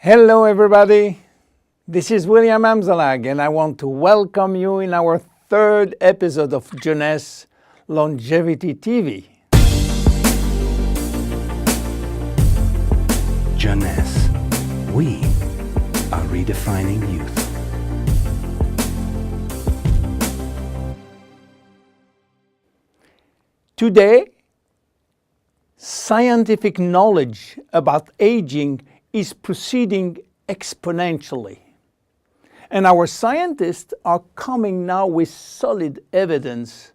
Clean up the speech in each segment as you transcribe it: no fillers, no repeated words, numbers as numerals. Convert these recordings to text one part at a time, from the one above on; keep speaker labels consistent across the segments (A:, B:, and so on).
A: Hello everybody, this is William Amzalag and I want to welcome you in our third episode of Jeunesse Longevity TV.
B: Jeunesse, we are redefining youth.
A: Today, scientific knowledge about aging is proceeding exponentially. And our scientists are coming now with solid evidence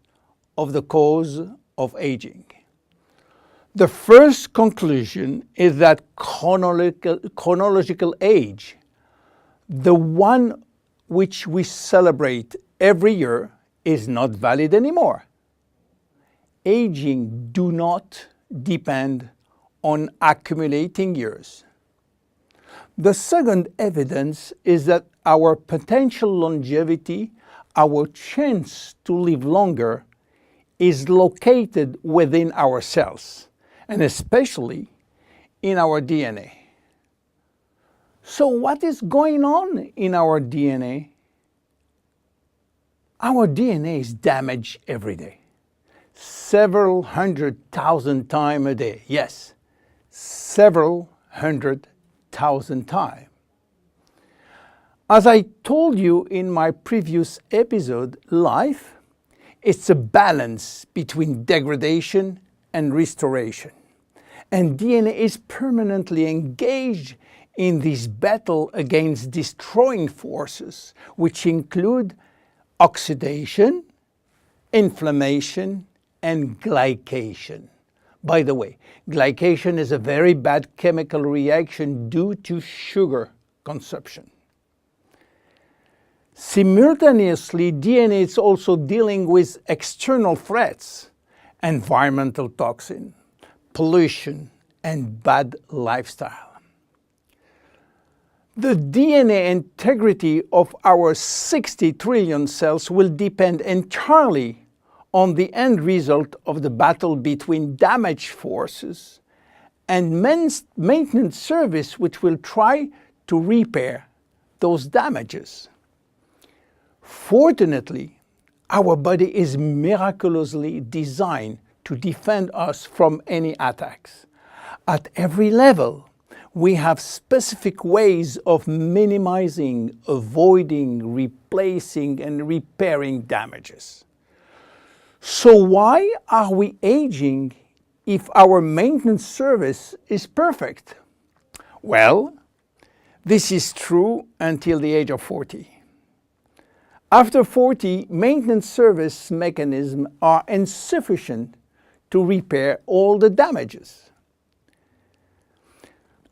A: of the cause of aging. The first conclusion is that chronological age, the one which we celebrate every year, is not valid anymore. Aging do not depend on accumulating years. The second evidence is that our potential longevity, our chance to live longer, is located within our cells, and especially in our DNA. So what is going on in our DNA? Our DNA is damaged every day. Several 100,000 times a day. Yes, several 100,000 times. As I told you in my previous episode, life is a balance between degradation and restoration. And DNA is permanently engaged in this battle against destroying forces, which include oxidation, inflammation, and glycation. By the way, glycation is a very bad chemical reaction due to sugar consumption. Simultaneously, DNA is also dealing with external threats, environmental toxin, pollution, and bad lifestyle. The DNA integrity of our 60 trillion cells will depend entirely on the end result of the battle between damage forces and maintenance service, which will try to repair those damages. Fortunately, our body is miraculously designed to defend us from any attacks. At every level, we have specific ways of minimizing, avoiding, replacing, and repairing damages. So why are we aging if our maintenance service is perfect? Well, this is true until the age of 40. After 40, maintenance service mechanisms are insufficient to repair all the damages.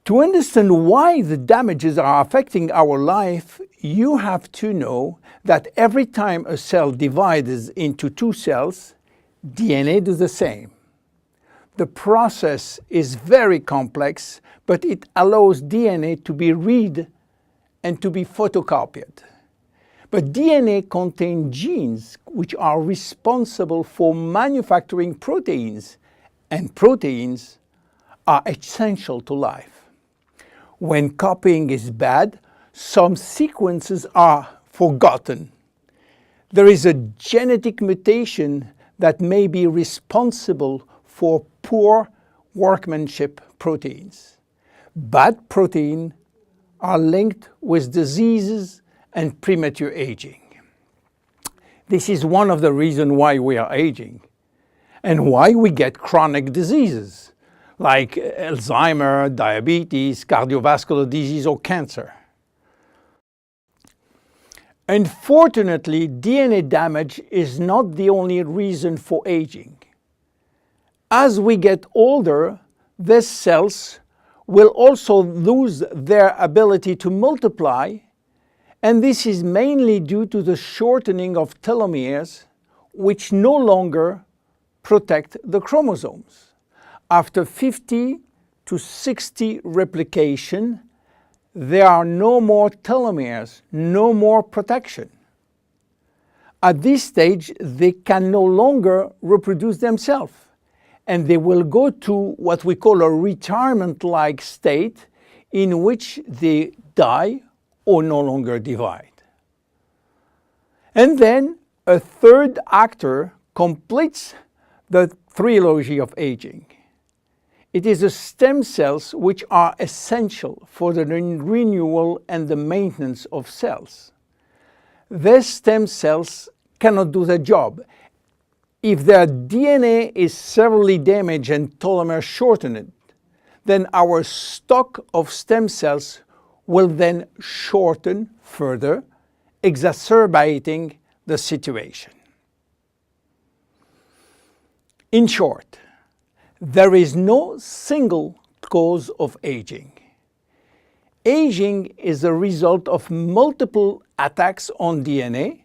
A: To understand why the damages are affecting our life, you have to know that every time a cell divides into two cells, DNA does the same. The process is very complex, but it allows DNA to be read and to be photocopied. But DNA contains genes which are responsible for manufacturing proteins, and proteins are essential to life. When copying is bad, some sequences are forgotten. There is a genetic mutation that may be responsible for poor workmanship proteins. Bad proteins are linked with diseases and premature aging. This is one of the reasons why we are aging and why we get chronic diseases like Alzheimer's, diabetes, cardiovascular disease, or cancer. Unfortunately, DNA damage is not the only reason for aging. As we get older, these cells will also lose their ability to multiply, and this is mainly due to the shortening of telomeres, which no longer protect the chromosomes. After 50 to 60 replication, there are no more telomeres, no more protection. At this stage, they can no longer reproduce themselves, and they will go to what we call a retirement-like state in which they die or no longer divide. And then a third actor completes the trilogy of aging. It is the stem cells which are essential for the renewal and the maintenance of cells. These stem cells cannot do the job. If their DNA is severely damaged and telomere shortened, then our stock of stem cells will then shorten further, exacerbating the situation. In short, there is no single cause of aging. Aging is a result of multiple attacks on DNA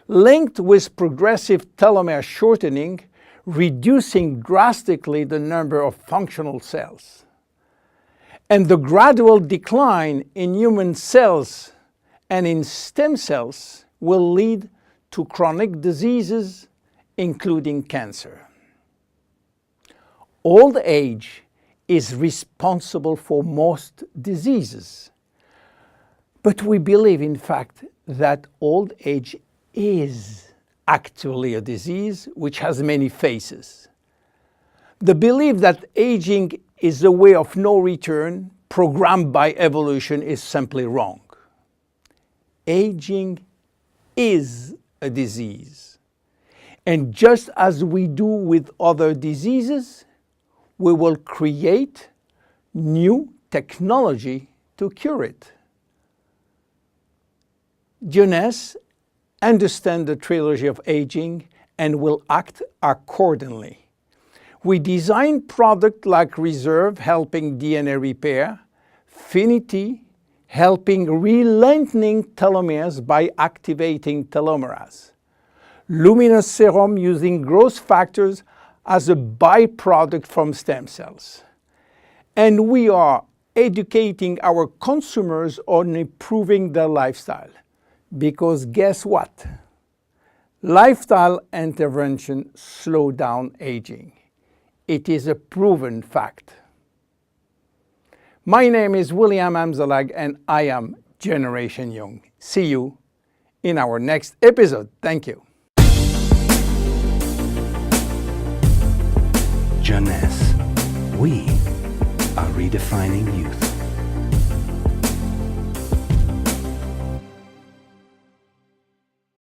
A: linked with progressive telomere shortening, reducing drastically the number of functional cells. And the gradual decline in human cells and in stem cells will lead to chronic diseases, including cancer. Old age is responsible for most diseases. But we believe, in fact, that old age is actually a disease which has many faces. The belief that aging is a way of no return programmed by evolution is simply wrong. Aging is a disease. And just as we do with other diseases, we will create new technology to cure it. Jeunesse understands the trilogy of aging and will act accordingly. We design products like Reserve, helping DNA repair, Finity, helping re-lengthening telomeres by activating telomerase, Luminous Serum using growth factors as a byproduct from stem cells. And we are educating our consumers on improving their lifestyle. Because guess what? Lifestyle intervention slow down aging. It is a proven fact. My name is William Amzalag and I am Generation Young. See you in our next episode. Thank you.
B: Jeunesse. We are redefining youth.